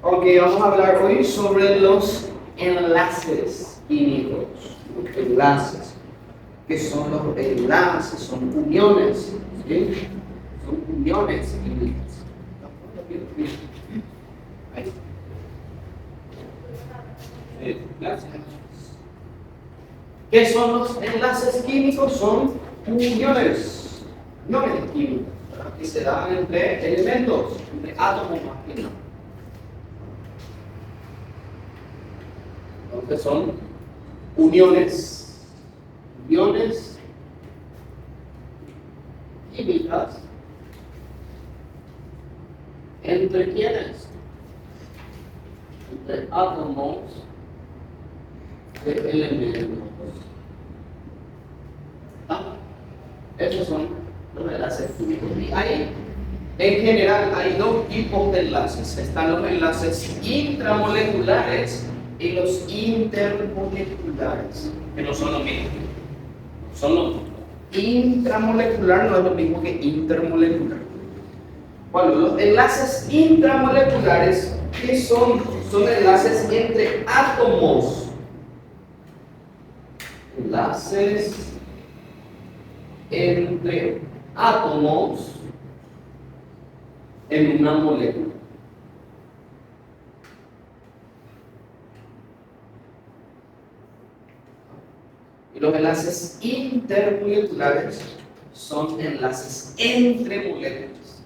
Ok, vamos a hablar hoy sobre los enlaces químicos. Los enlaces. ¿Qué son los enlaces? Son uniones. ¿Sí? Son uniones químicas. Ahí. Enlaces. ¿Qué son los enlaces químicos? Son uniones. Uniones químicas, ¿verdad? Que se dan entre elementos, entre átomos más que nada. Entonces son uniones químicas entre quiénes, entre átomos de elementos. Esos son los enlaces químicos. Y en general hay dos tipos de enlaces. Están los enlaces intramoleculares y los intermoleculares, que no son lo mismo. Son lo mismo. Intramolecular no es lo mismo que intermolecular. Bueno, los enlaces intramoleculares, ¿qué son? Son enlaces entre átomos. Enlaces entre átomos en una molécula. Y los enlaces intermoleculares son enlaces entre moléculas.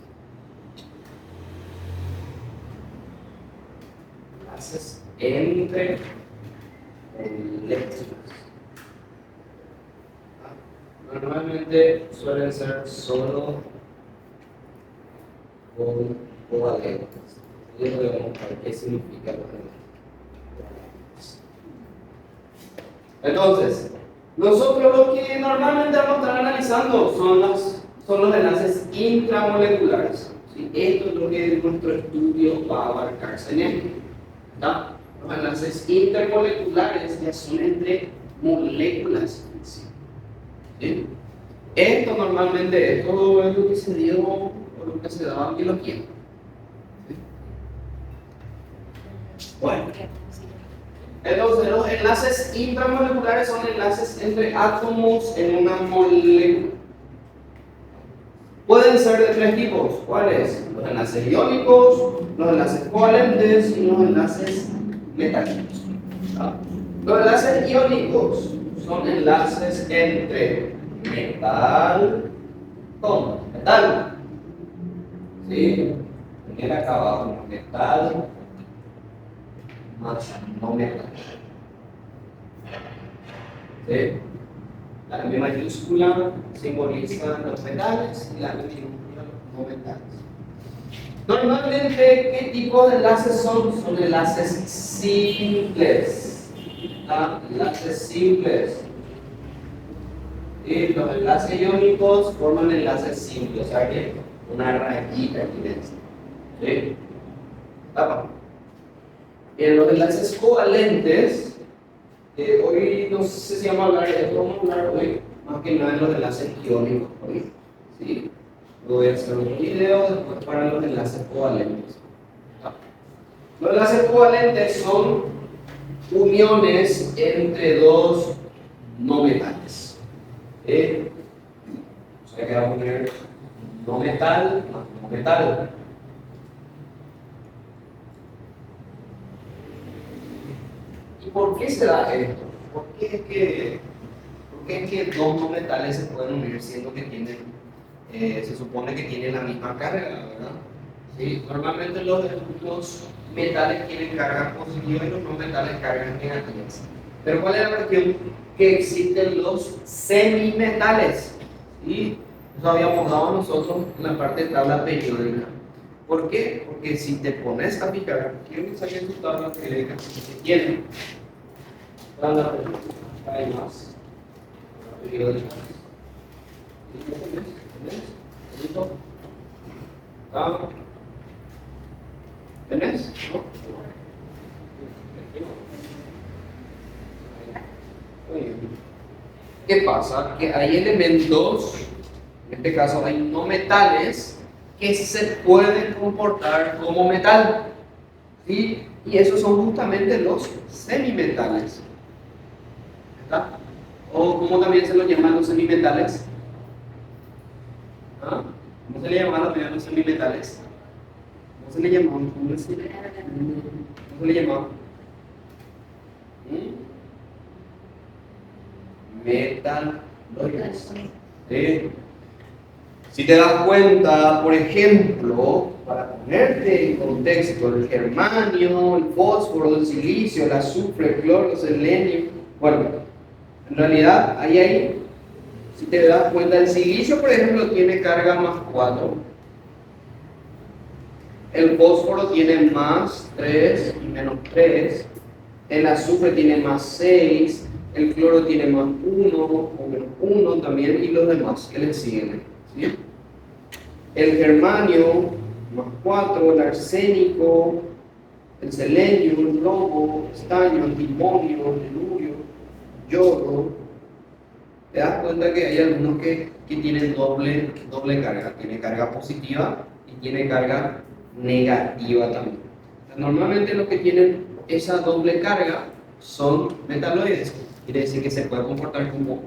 Enlaces entre moléculas. Normalmente suelen ser solo covalentes. Y debemos ver qué significa los enlaces. Entonces, nosotros lo que normalmente vamos a estar analizando son los enlaces intramoleculares. ¿Sí? Esto es lo que nuestro estudio va a abarcar. ¿Está? Los enlaces intermoleculares ya son entre moléculas. ¿Sí? Esto normalmente, esto es lo que se dio o lo que se daba en biología. ¿Sí? Bueno. Entonces, los enlaces intramoleculares son enlaces entre átomos en una molécula. Pueden ser de tres tipos. ¿Cuáles? Los enlaces iónicos, los enlaces covalentes y los enlaces metálicos. Los enlaces iónicos son enlaces entre metal con metal. ¿Sí? Viene acabado metal más no metal. ¿Sí? La M mayúscula simboliza los metales y la M minúscula los no metales. Normalmente, ¿qué tipo de enlaces son? Son enlaces simples. Enlaces simples. Y los enlaces iónicos forman enlaces simples, o sea que una rayita aquí dentro. ¿Sí? En los enlaces covalentes, hoy no sé si vamos a hablar de esto, vamos a hablar hoy más que nada de los enlaces iónicos. ¿Sí? Voy a hacer un video después para los enlaces covalentes. Los enlaces covalentes son uniones entre dos no metales. O sea que vamos a poner no metal más no metal. ¿Y por qué se da esto? ¿Por qué es que dos no metales se pueden unir siendo que tienen, se supone que tienen la misma carga, ¿verdad? ¿Sí? Normalmente los metales tienen cargas positivas y los no metales cargas negativas. Pero ¿cuál es la cuestión? Que existen los semimetales. ¿Sí? Eso habíamos dado nosotros en la parte de tabla periódica. ¿Por qué? Porque si te pones a picar, quiero que saquen tu tabla periódica que tienen. Tabla periódica, hay más. Tabla periódica. ¿Listo? ¿Tenés? ¿No? ¿Qué pasa? Que hay elementos, en este caso hay no metales, que se pueden comportar como metal. Y esos son justamente los semimetales. ¿Está? O como también se los llaman los semimetales. ¿Ah? ¿Cómo se le llamaban también los semimetales? ¿Cómo se le llamaban? ¿Cómo se le llamaban? Metaloides. ¿Sí? Si te das cuenta, por ejemplo, para ponerte en contexto, el germanio, el fósforo, el silicio, el azufre, el cloro, el selenio, bueno, en realidad ahí, si te das cuenta, el silicio, por ejemplo, tiene carga más 4, el fósforo tiene más 3 y menos 3, el azufre tiene más 6, el cloro tiene más 1 o menos 1 también, y los demás que le siguen. ¿Sí? El germanio más 4, el arsénico, el selenio, el plomo, estaño, antimonio, telurio, yodo. Te das cuenta que hay algunos que tienen doble carga. Tiene carga positiva y tiene carga negativa también. Normalmente los que tienen esa doble carga son metaloides. Quiere decir que se puede comportar como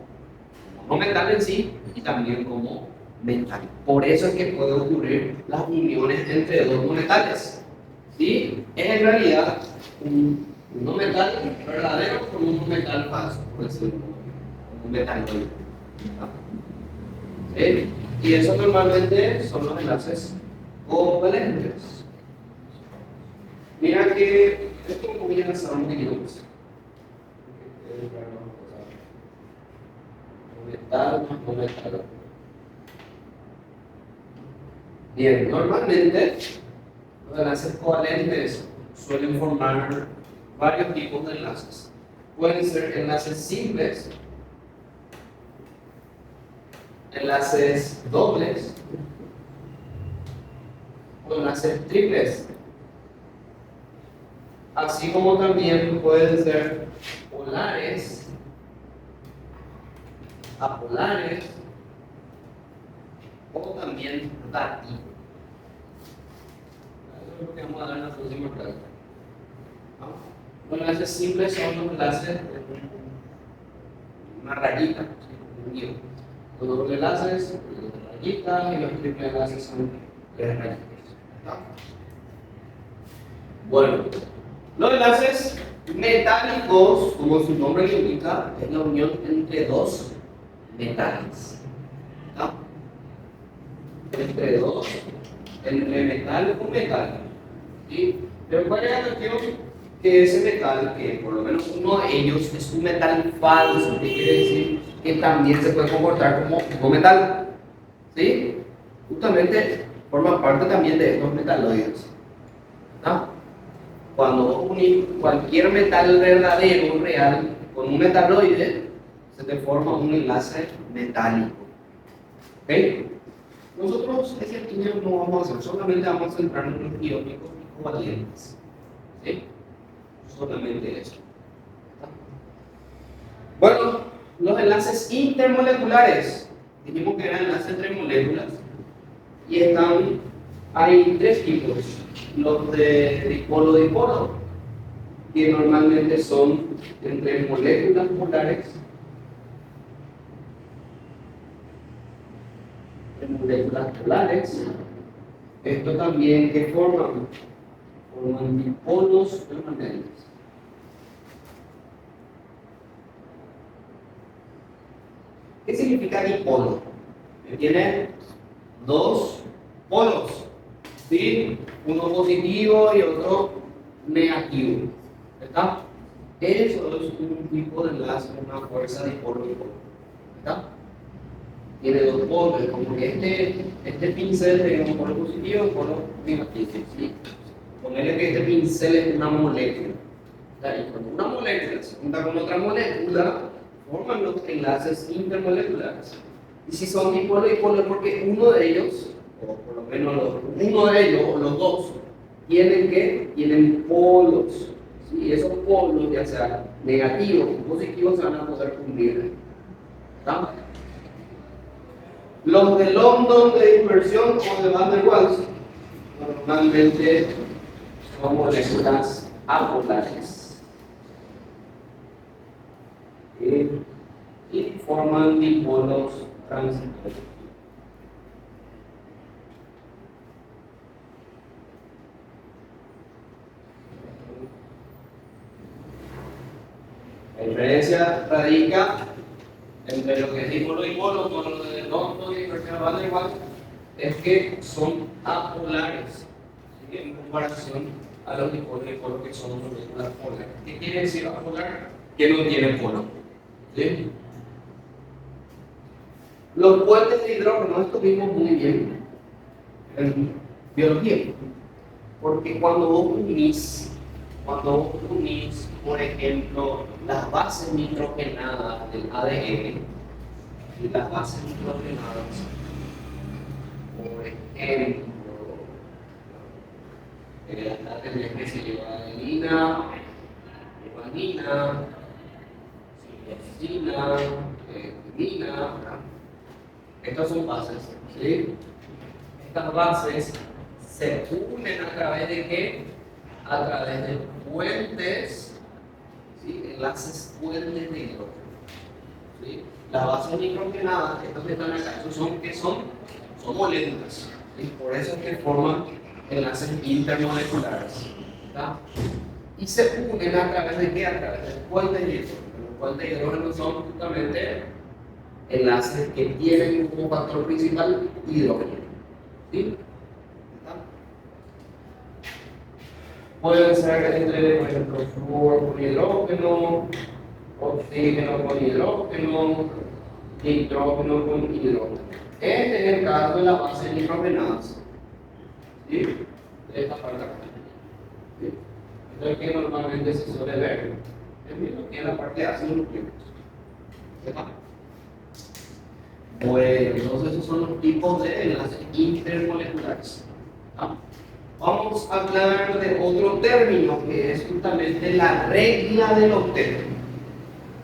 no metal en sí y también como metal. Por eso es que puede ocurrir las uniones entre dos no metales. ¿Sí? Es en realidad un no metal verdadero con un no metal falso, por decirlo, un metaloide. ¿Sí? Y eso normalmente son los enlaces covalentes. Mira que esto voy a lanzar un poquito más. Metal más no metal. Bien, normalmente los enlaces covalentes suelen formar varios tipos de enlaces. Pueden ser enlaces simples, enlaces dobles o enlaces triples. Así como también pueden ser polares, apolares o también dativos. Eso es lo que vamos a dar en la próxima clase. Los enlaces simples son los enlaces de una rayita, un guión. Los dobles enlaces, rayitas, y los triples enlaces son tres rayitas. Bueno, los enlaces metálicos, como su nombre lo indica, es la unión entre dos metales. ¿No? Entre metal con metal. ¿Sí? Pero ¿cuál es la cuestión? Que ese metal, que por lo menos uno de ellos es un metal falso, que quiere decir que también se puede comportar como un metal. ¿Sí? Justamente forma parte también de estos metaloides. ¿No? Cuando unir cualquier metal verdadero, real, con un metaloide, se te forma un enlace metálico. ¿Ok? Nosotros ese estudio no vamos a hacer, solamente vamos a centrarnos en los iónicos y covalentes. ¿Sí? Solamente eso. Bueno, los enlaces intermoleculares. Dijimos que eran enlaces entre moléculas. Y hay tres tipos. Los de dipolo-dipolo, que normalmente son entre moléculas polares, esto también que forman dipolos permanentes. ¿Qué significa dipolo? Que tiene dos polos, ¿sí? Uno positivo y otro negativo. ¿Está? Eso es un tipo de enlace, una fuerza dipolo-dipolo. ¿Está? Tiene dos polos, como que este pincel tiene un polo positivo y un polo negativo. ¿Sí? Ponerle que este pincel es una molécula. Y cuando una molécula se junta con otra molécula, forman los enlaces intermoleculares. Y si son dipolo y dipolo es porque uno de ellos, o por lo menos uno de ellos, o los dos, tienen polos. ¿Sí? Esos polos, ya sea negativos o positivos, se van a poder fundir. ¿Está? Los de London de dispersión o de Van der Waals normalmente son moléculas apolares y forman dipolos transitorios. La diferencia radica entre lo que es dipolo y dipolo, con lo de dos y van igual, es que son apolares, ¿sí? En comparación a los dipolos y dipolos que son moléculas polares. ¿Qué quiere decir apolar? Que no tiene polo, ¿sí? Los puentes de hidrógeno, esto vimos muy bien en biología, porque cuando vos unís, por ejemplo, las bases nitrogenadas del ADN, y las bases nitrogenadas, por ejemplo, la tendrías que se lleva adenina, guanina, citosina, timina. Estas son bases, ¿sí? Estas bases se unen a través de ¿qué? A través de puentes, ¿sí? Enlaces puentes de hidrógeno, ¿sí? Las bases nitrogenadas, estas que están acá, ¿qué son? Son moléculas, ¿sí? Por eso es que forman enlaces intermoleculares, ¿tá? Y se unen a través de ¿qué? A través de puentes de hidrógeno. Los puentes de hidrógeno son justamente enlaces que tienen como factor principal hidrógeno, ¿sí? Pueden ser entre, por ejemplo, flúor con hidrógeno, oxígeno con hidrógeno, nitrógeno con hidrógeno. Este es el caso de las bases nitrogenadas, ¿sí? De esta parte acá, ¿sí? Esto es que normalmente se suele ver en la parte de ácidos nucleicos. Bueno, entonces esos son los tipos de enlaces intermoleculares. ¿Ah? Vamos a hablar de otro término que es justamente la regla del octeto.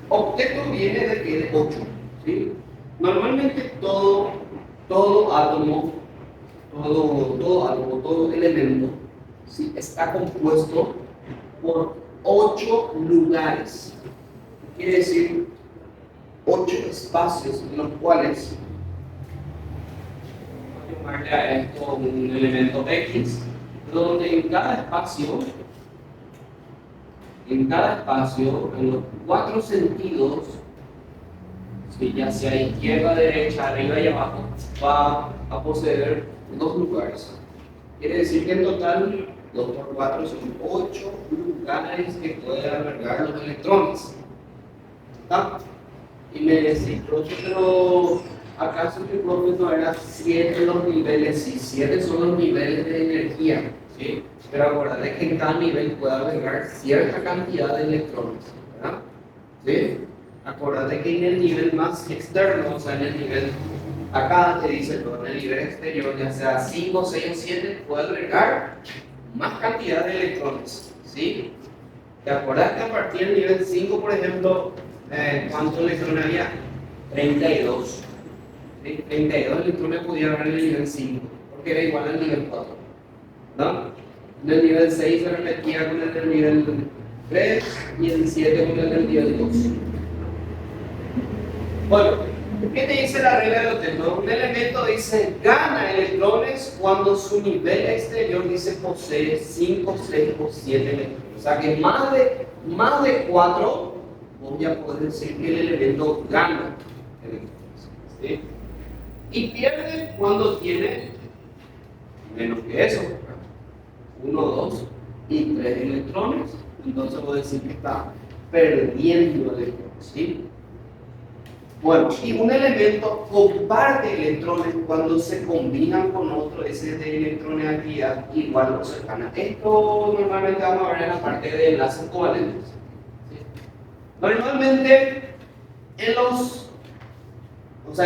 Octeto viene de que de 8, ¿sí? Normalmente todo átomo, todo elemento, ¿sí? Está compuesto por 8 lugares. Quiere decir 8 espacios en los cuales vamos a llamarle a esto un elemento X, donde en cada espacio, en los 4 sentidos, ¿sí? Ya sea izquierda, derecha, arriba y abajo, va a poseer 2 lugares. Quiere decir que en total 2 por 4 son 8 lugares que pueden albergar los electrones. ¿Está? Y me decís, pero ¿acaso tu profe no era 7 los niveles? Sí, 7 son los niveles de energía, ¿sí? Pero acuérdate que en cada nivel puede albergar cierta cantidad de electrones, ¿verdad? ¿Sí? Acuérdate que en el nivel más externo, o sea, en el nivel, acá te dice, pero en el nivel exterior, ya sea 5, 6 o 7, puede albergar más cantidad de electrones, ¿sí? ¿Te acuerdas que a partir del nivel 5, por ejemplo, cuántos electrones había? 32. ¿Sí? 32 electrones podía haber en el nivel 5, porque era igual al nivel 4, ¿no? En el nivel 6 se repetía con el del nivel 3 y el 7 con el del nivel 2. Bueno, ¿qué te dice la regla del octeto? Un elemento dice gana electrones cuando su nivel exterior dice posee 5, 6 o 7 electrones. O sea que más de 4, vos ya podés decir que el elemento gana electrones, ¿sí? Y pierde cuando tiene menos que eso, 1, 2 y 3 electrones. Entonces vos decís que está perdiendo electrones, ¿sí? Bueno, y un elemento comparte electrones cuando se combinan con otro, ese de electronegatividad igual o cercana. Esto normalmente vamos a ver en la parte de enlaces covalentes, ¿sí? Normalmente en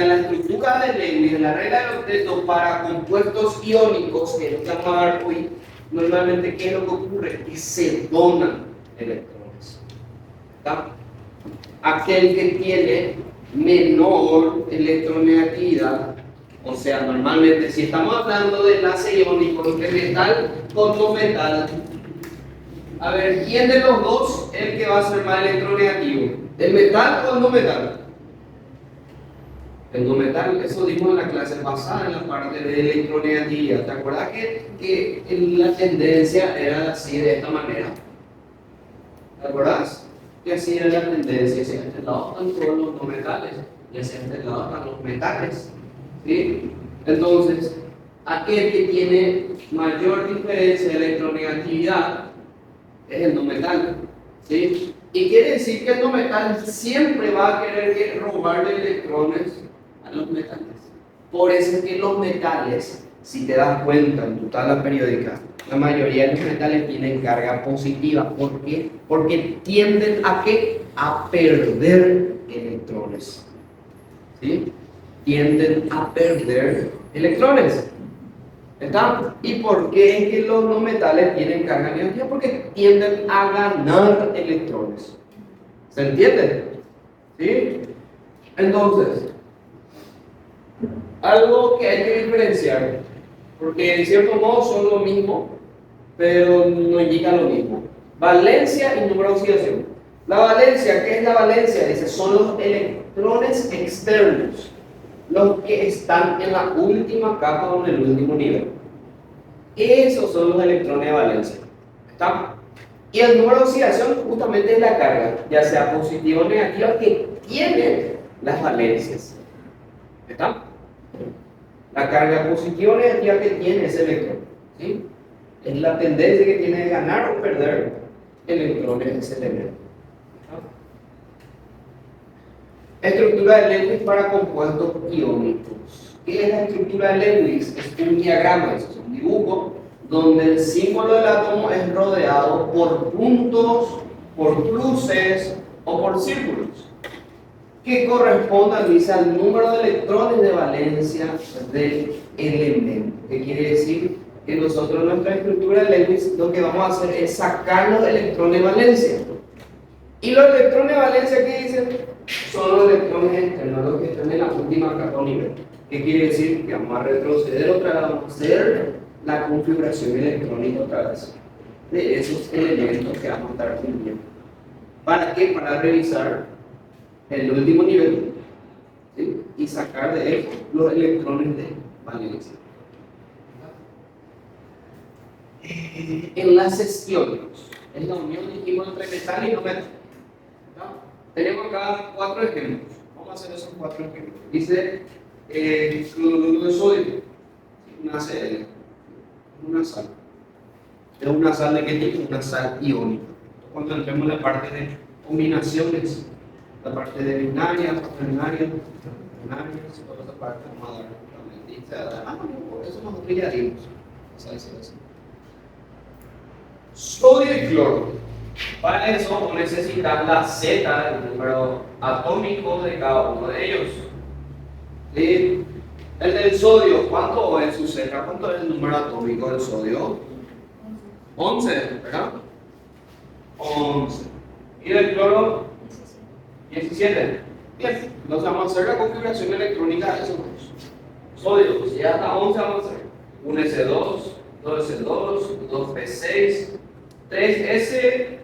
la estructura de Lewis, en la regla del octeto para compuestos iónicos, que es lo que vamos a ver hoy, normalmente ¿qué es lo que ocurre? Que se donan electrones, ¿está? Aquel que tiene menor electronegatividad, o sea, normalmente si estamos hablando de enlace iónico entre metal con no metal, A ver, ¿quién de los dos es el que va a ser más electronegativo? ¿El metal o el no metal? El no metal, eso dimos en la clase pasada, en la parte de electronegatividad. ¿Te acuerdas que la tendencia era así, de esta manera? ¿Te acuerdas? Que así era la tendencia, hacia este lado están todos los no metales y hacia este lado están los metales. ¿Sí? Entonces, aquel que tiene mayor diferencia de electronegatividad es el no metal. ¿Sí? Y quiere decir que el no metal siempre va a querer robarle electrones a los metales. Por eso es que los metales, si te das cuenta en tu tabla periódica, la mayoría de los metales tienen carga positiva. ¿Por qué? Porque tienden a ¿qué? A perder electrones. ¿Sí? Tienden a perder electrones. ¿Está? ¿Y por qué es que los no metales tienen carga negativa? Porque tienden a ganar electrones. ¿Se entiende? ¿Sí? Entonces, algo que hay que diferenciar, porque en cierto modo son lo mismo, pero no indica lo mismo. Valencia y número de oxidación. La valencia, ¿qué es la valencia? Dice, son los electrones externos, los que están en la última capa o en el último nivel. Esos son los electrones de valencia. ¿Está? Y el número de oxidación justamente es la carga, ya sea positiva o negativa, que tienen las valencias. ¿Está? La carga positiva o negativa que tiene ese electrón. ¿Sí? Es la tendencia que tiene de ganar o perder electrones de ese elemento. Estructura de Lewis para compuestos iónicos. ¿Qué es la estructura de Lewis? Es un diagrama, es un dibujo, donde el símbolo del átomo es rodeado por puntos, por cruces o por círculos, que correspondan, dice, al número de electrones de valencia del elemento. ¿Qué quiere decir? Que nosotros en nuestra estructura de Lewis lo que vamos a hacer es sacar los electrones de valencia. ¿Y los electrones de valencia qué dicen? Son los electrones externos, los que están en la última capa o nivel. ¿Qué quiere decir? Que vamos a retroceder otra vez, vamos a hacer la configuración electrónica otra vez de esos elementos que vamos a estar cumpliendo. ¿Para qué? Para revisar el último nivel, ¿sí? Y sacar de él los electrones de valencia. Enlaces iónicos. Es la unión, dijimos, entre metal y no metal. Tenemos acá 4 ejemplos. Vamos a hacer esos 4 ejemplos. Dice cloruro de sodio, una Cl, una sal. ¿Es una sal de qué tipo? Una sal iónica. Cuando entremos en la parte de combinaciones, la parte de binarias, ternarias, toda esa parte vamos a dar por eso nosotros ya dimos. Sodio y cloro. Para eso necesitas la Z, el número atómico de cada uno de ellos. ¿Sí? El del sodio, ¿cuánto es su Z? ¿Cuánto es el número atómico del sodio? 11, ¿verdad? 11. ¿Y del cloro? 17. Bien, entonces vamos a hacer la configuración electrónica de esos dos. Sodio, si ya está 11, vamos a hacer 1S2, 2S2, 2P6, 3S1.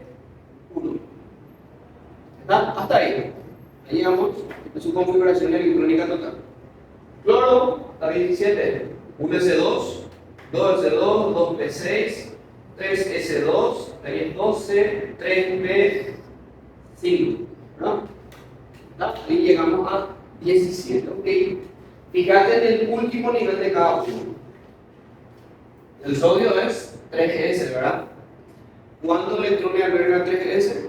¿Está? Hasta ahí. Ahí llegamos a su configuración electrónica total. Cloro, está 17. 1S2, 2S2, 2P6, 3S2, 312, 3P5. ¿No? Ahí llegamos a 17. ¿Ok? Fíjate en el último nivel de cada uno. El sodio es 3S, ¿verdad? ¿Cuántos electrones alberga 3S?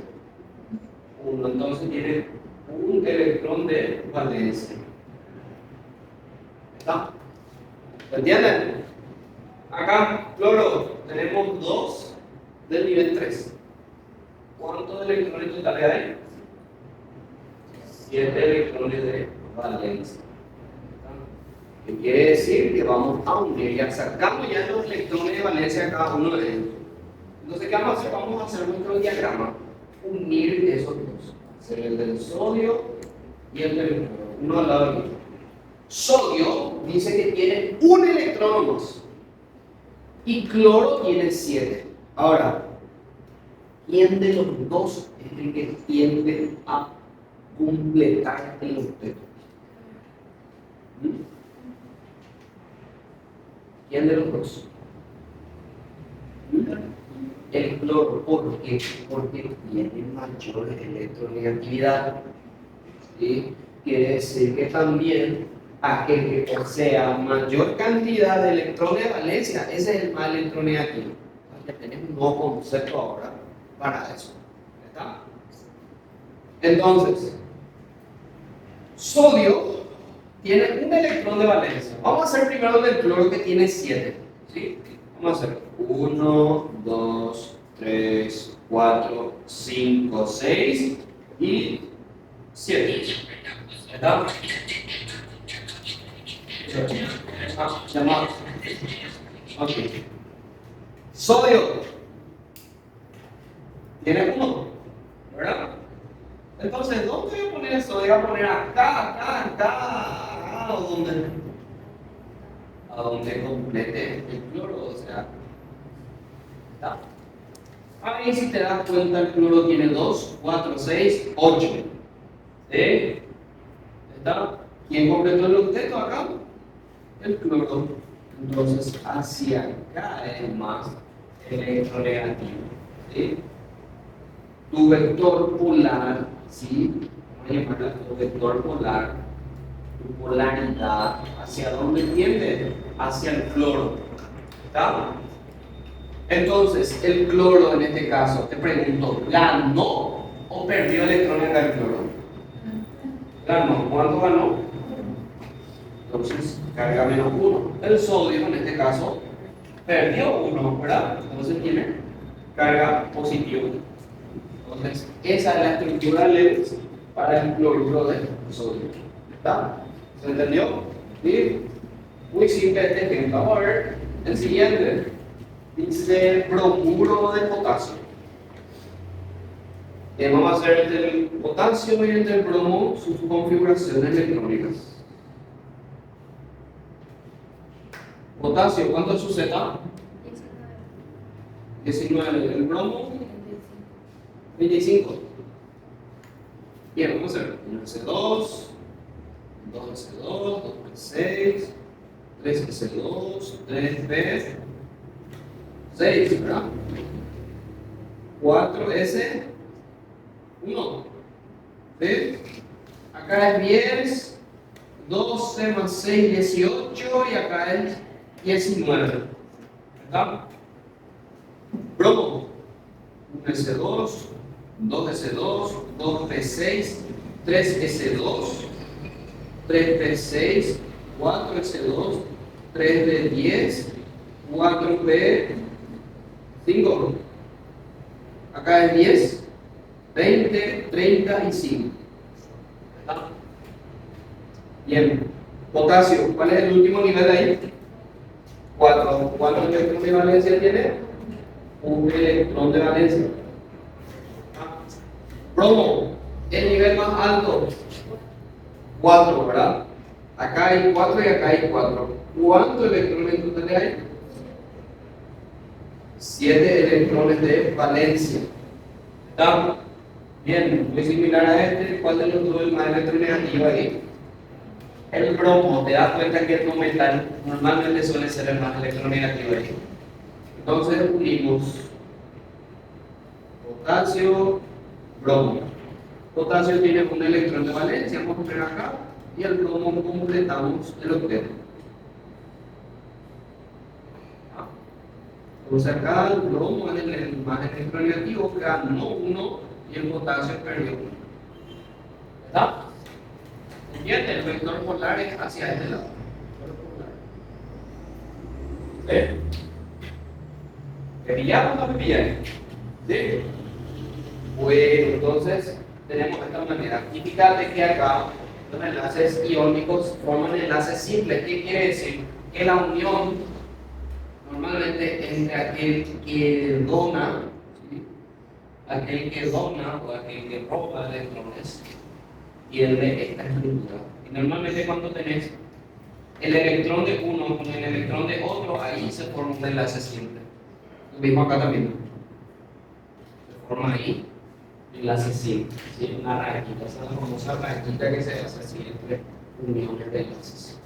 1. Entonces tiene un electrón de valencia. ¿Está? ¿Se entienden? Acá, cloro, tenemos 2 del nivel 3. ¿Cuántos electrones totales hay? 7 electrones de valencia. ¿Qué quiere decir? Que vamos a unir, ya sacamos ya los electrones de valencia de cada uno de ellos. Entonces, ¿qué vamos a hacer? Vamos a hacer nuestro diagrama, unir esos dos, hacer el del sodio y el del cloro, uno al lado del otro. Sodio dice que tiene un electrón más y cloro tiene 7. Ahora, ¿Quién de los dos es el que tiende a completar el octeto? ¿Quién de los dos? El cloro. ¿Por qué? Porque tiene mayor electronegatividad. ¿Sí? Quiere decir que también aquel que posea mayor cantidad de electrones de valencia, ese es el más electronegativo. Ya tenemos un nuevo concepto ahora para eso. ¿Está? Entonces, sodio tiene un electrón de valencia. Vamos a hacer primero del cloro que tiene 7. ¿Sí? Vamos a hacer 1, 2, 3, 4, 5, 6 y 7. ¿Está? Llamado. Ok. Sodio tiene 1, ¿verdad? Entonces, ¿dónde voy a poner el sodio? Voy a poner acá, a donde complete el cloro, o sea, ¿está? Ahí si te das cuenta, el cloro tiene 2, 4, 6, 8. ¿Sí? ¿Está? ¿Quién completó el octeto acá? El cloro. Entonces, hacia acá es más electronegativo. ¿Sí? Tu vector polar, ¿sí? Vamos a llamarla tu vector polar, tu polaridad, ¿hacia dónde tiende? Hacia el cloro. ¿Está? Entonces, el cloro en este caso, te pregunto, ¿ganó o perdió electrones del cloro? Ganó. ¿Cuánto ganó? Entonces, carga menos 1. El sodio, en este caso, perdió 1, ¿verdad? Entonces tiene carga positiva. Entonces, esa es la estructura Lewis para el cloruro de sodio. ¿Está? ¿Se entendió? ¿Sí? Muy simple este ejemplo. Vamos a ver el siguiente. Dice bromuro de potasio. Vamos a hacer entre el potasio y entre el bromo sus configuraciones electrónicas. Potasio, ¿cuánto es su Z? 19. ¿El bromo? 25. Bien, vamos a hacer 1S2, 2S2, 2P6, 3S2, 3P6, ¿verdad? 4S1. ¿Sí? Acá es 10, 12 más 6, 18 y acá es 19. ¿Verdad? Bromo. 1S2, 2S2, 2P6, 3S2, 3P6, 4S2, 3D10, 4P5. Acá es 10, 20, 30 y 5. ¿Verdad? Bien. Potasio, ¿cuál es el último nivel ahí? 4. ¿Cuántos electrones de valencia tiene? Un electrón de valencia. Bromo, el nivel más alto, 4, ¿verdad? Acá hay 4 y acá hay 4. ¿Cuántos electrones en total hay? 7 electrones de valencia. ¿Está? Bien, muy similar a este. ¿Cuál de los dos es más electronegativo ahí? El bromo. Te das cuenta que el metal normalmente suele ser el más electronegativo ahí. Entonces unimos potasio, bromo. Potasio tiene un electrón de valencia, vamos a poner acá, y el bromo completamos el octeto. Entonces acá el bromo es el más electronegativo, ganó 1 y el potasio perdió 1. ¿Está? ¿Entiende? El vector polar es hacia este lado. ¿Sí? ¿Me pillaron o no me pillaron? ¿Sí? Bueno, entonces tenemos de esta manera. Y fíjate que acá los enlaces iónicos forman enlaces simples. ¿Qué quiere decir? Que la unión normalmente entre aquel que dona, ¿sí? Aquel que dona o aquel que roba electrones, pierde esta estructura. Y normalmente cuando tenés el electrón de uno con el electrón de otro, ahí se forma un enlace simple. Lo mismo acá también. Se forma ahí enlace 5, ¿sí? Una rayita, esa es la famosa rayita que se hace así entre uniones de enlaces.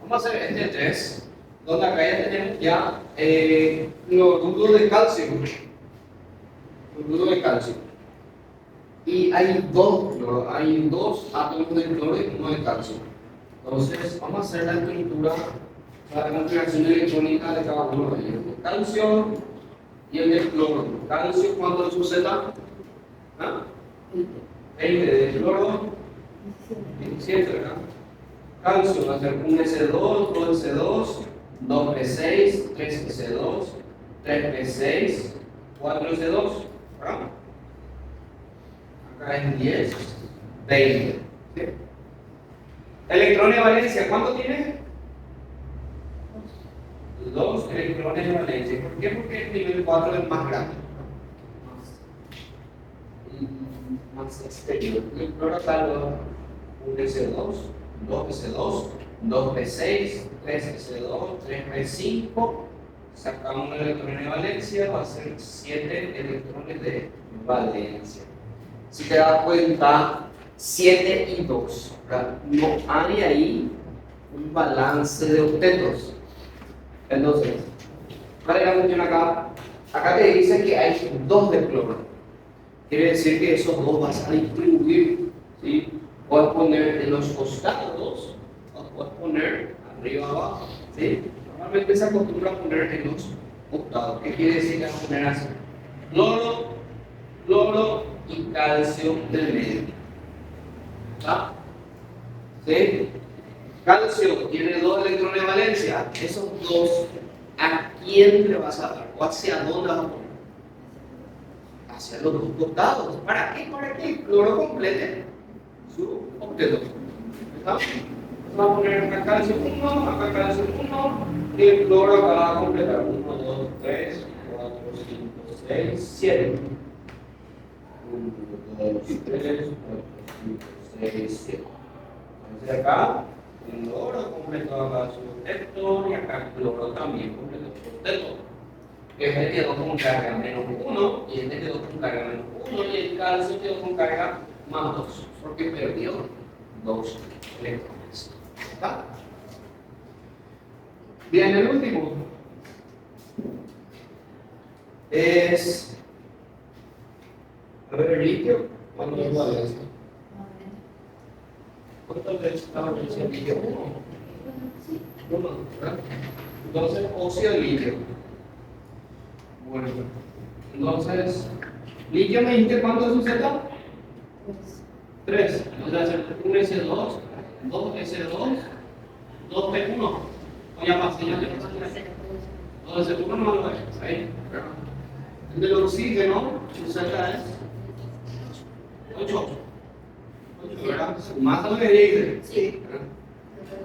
Vamos a hacer este 3, donde acá ya tenemos ya cloruro de calcio. Cloruro de calcio. Y hay dos átomos de cloro y uno de calcio. Entonces, vamos a hacer la estructura, la configuración electrónica de cada uno de ellos. El calcio y el de cloro. Calcio, ¿cuánto es su Z? ¿Ah? 20 de cloro, 27, ¿verdad? Calcio va a ser un S2, 2S2, 2P6, 3S2, 3P6, 4S2, ¿verdad? Acá es 10, 20. ¿Sí? Electrones de valencia, ¿cuánto tiene? 2 electrones de valencia. ¿Por qué? Porque el nivel 4 es más grande. Más exterior. El cloro acá un S2, 2S2, 2P6, 3S2, 3P5. Sacamos un electrón de valencia, va a ser 7 electrones de valencia. Si te das cuenta, 7 y 2. ¿Verdad? No hay ahí un balance de octetos. Entonces, ¿cuál es la cuestión acá? Acá te dice que hay 2 de cloro. Quiere decir que esos dos vas a distribuir, ¿sí? Puedes poner en los costados, o puedes poner arriba abajo, ¿sí? Normalmente se acostumbra a poner en los costados. ¿Qué quiere decir que vas a poner así? Cloro y calcio del medio. ¿Está? ¿Sí? Calcio tiene 2 electrones de valencia. Esos 2, ¿a quién le vas a dar? ¿O hacia dónde vas a poner? Hacia los dos costados. ¿Para qué? Para que el cloro complete su octeto. ¿Está? Vamos a poner acá calcio 1, acá calcio 1, y el cloro acá va a completar 1, 2, 3, 4, 5, 6, 7. 1, 2, 3, 4, 5, 6, 7. Entonces acá el cloro completó acá su octeto y acá el cloro también completó su octeto. Este quedó con carga menos 1 y este quedó con carga menos 1 y el calcio quedó con carga más 2 porque perdió 2 electrones. ¿Está? Bien, el último es, a ver, el litio. ¿Cuánto es igual a esto? ¿Cuánto le estaba diciendo litio? 1, ¿verdad? Entonces, óxido de litio. Bueno, entonces, litio me dijiste cuánto es su Z? 3. Entonces, un S2, 2S2, 2P1. O ya pasé, ya te pasé. 2S1 no lo ves. Ahí. El del oxígeno, su Z es 8. 8, ¿verdad? Más o menos dice. Sí.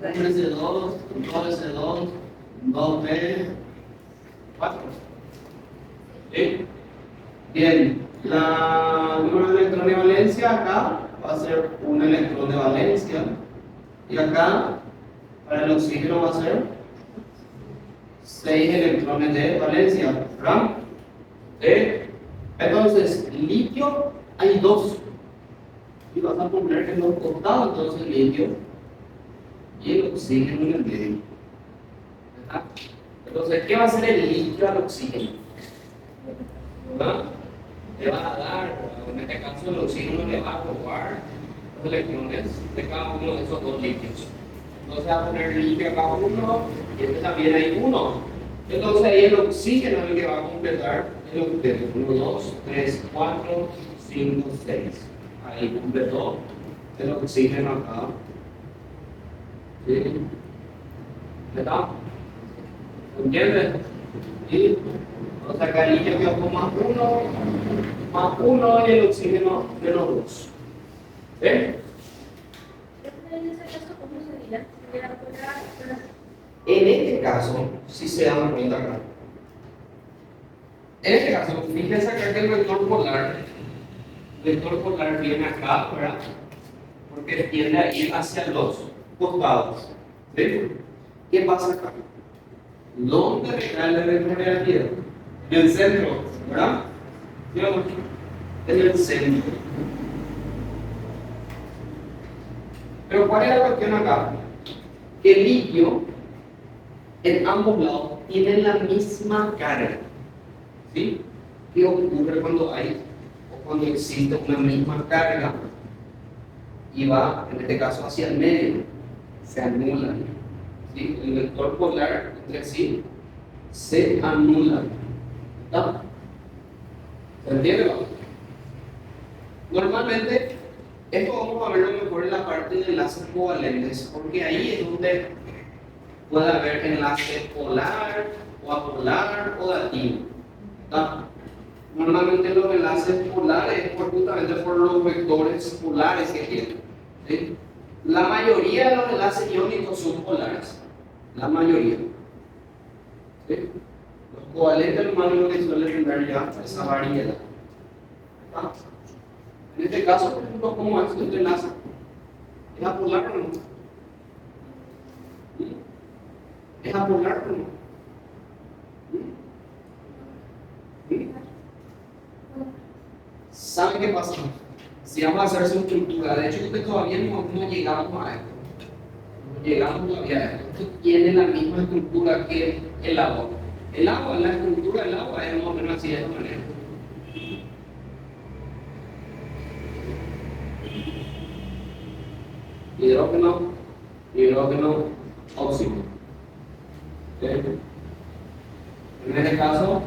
Un S2, 2S2, 2P, 4. ¿Sí? Bien, la número de electrón de valencia acá va a ser un electrón de valencia y acá para el oxígeno va a ser 6 electrones de valencia, ¿verdad? ¿Sí? Entonces, litio hay 2 y vas a poner en los costados entonces litio y el oxígeno en el medio, ¿verdad? Entonces, ¿qué va a hacer el litio al oxígeno? ¿No? Le va a dar, en este caso el oxígeno le va a robar los electrones de cada uno de esos dos litios. Entonces va a poner litio a cada uno y este también hay 1. Entonces ahí el oxígeno es el que va a completar el octeto. 1, 2, 3, 4, 5, 6. Ahí completó el oxígeno acá. ¿Sí? ¿Verdad? ¿Entiendes? ¿Sí? Vamos a sacar el litio quedó con más 1 y el oxígeno menos 2. ¿Ven? En ese caso, ¿cómo sería? En este caso, si se dan cuenta acá. En este caso, fíjense acá que el vector polar viene acá, ¿verdad? Porque tiende a ir hacia los costados. ¿Sí? ¿Qué pasa acá? ¿Dónde recae la electronegatividad? En el centro, ¿verdad? en el centro. Pero ¿cuál es la cuestión acá? Que el litio en ambos lados tienen la misma carga. ¿Sí? ¿Qué ocurre cuando hay o cuando existe una misma carga y va, en este caso, hacia el medio? Se anulan. ¿Sí? El vector polar entre sí se anula. ¿Está? ¿Se entiende? Normalmente, esto vamos a verlo mejor en la parte de enlaces covalentes, porque ahí es donde puede haber enlace polar o apolar o dativo. ¿Está? Normalmente los enlaces polares es justamente por los vectores polares que tienen. ¿Sí? La mayoría de los enlaces iónicos son polares. La mayoría. ¿Sí? Los covalentes lo más que suelen tener ya esa variedad. ¿Está? En este caso, por ejemplo, ¿cómo es este enlace? ¿Es apolar o no? ¿Es apolar o no? ¿Saben qué pasa? Si vamos a hacer su estructura, de hecho, todavía no llegamos a esto. No llegamos todavía a esto. Esto tiene la misma estructura que el agua. El agua, la estructura del agua es más o menos así de esta manera. Hidrógeno, oxígeno. ¿Sí? En este caso,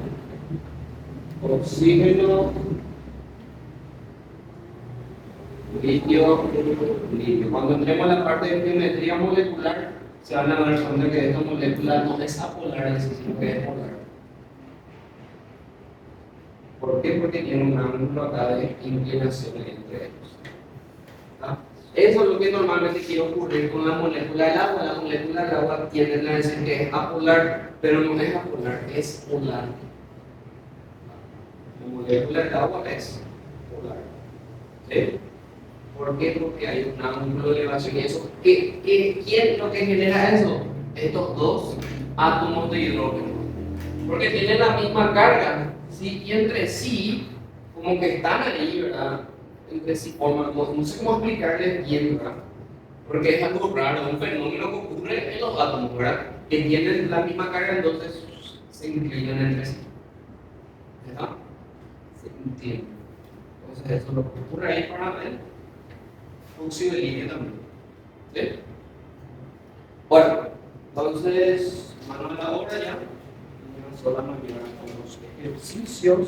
oxígeno, litio. Cuando entremos en la parte de geometría molecular, se van a dar cuenta que esta molécula no es apolar, sino que es polar. ¿Por qué? Porque tiene un ángulo acá de inclinación entre ellos. ¿Ah? Eso es lo que normalmente quiere ocurrir con la molécula del agua. La molécula del agua tiende a decir que es apolar, pero no es apolar, es polar. La molécula del agua es polar. ¿Sí? ¿Por qué? Porque hay un ángulo de elevación. ¿Y eso? ¿Quién es lo que genera eso? Estos dos átomos de hidrógeno. Porque tienen la misma carga. ¿Sí? Y entre sí, como que están ahí, ¿verdad? Entre sí forman, no sé cómo explicarles bien, ¿verdad? Porque es algo raro, un fenómeno que ocurre en los átomos, ¿verdad? Que tienen la misma carga, entonces se inclinan entre sí. ¿Verdad? Se inclinan. Entonces eso es lo que ocurre ahí para el óxido de litio también. ¿Sí? Bueno, entonces, mano a la obra ya. Una sola mañana con los ejercicios.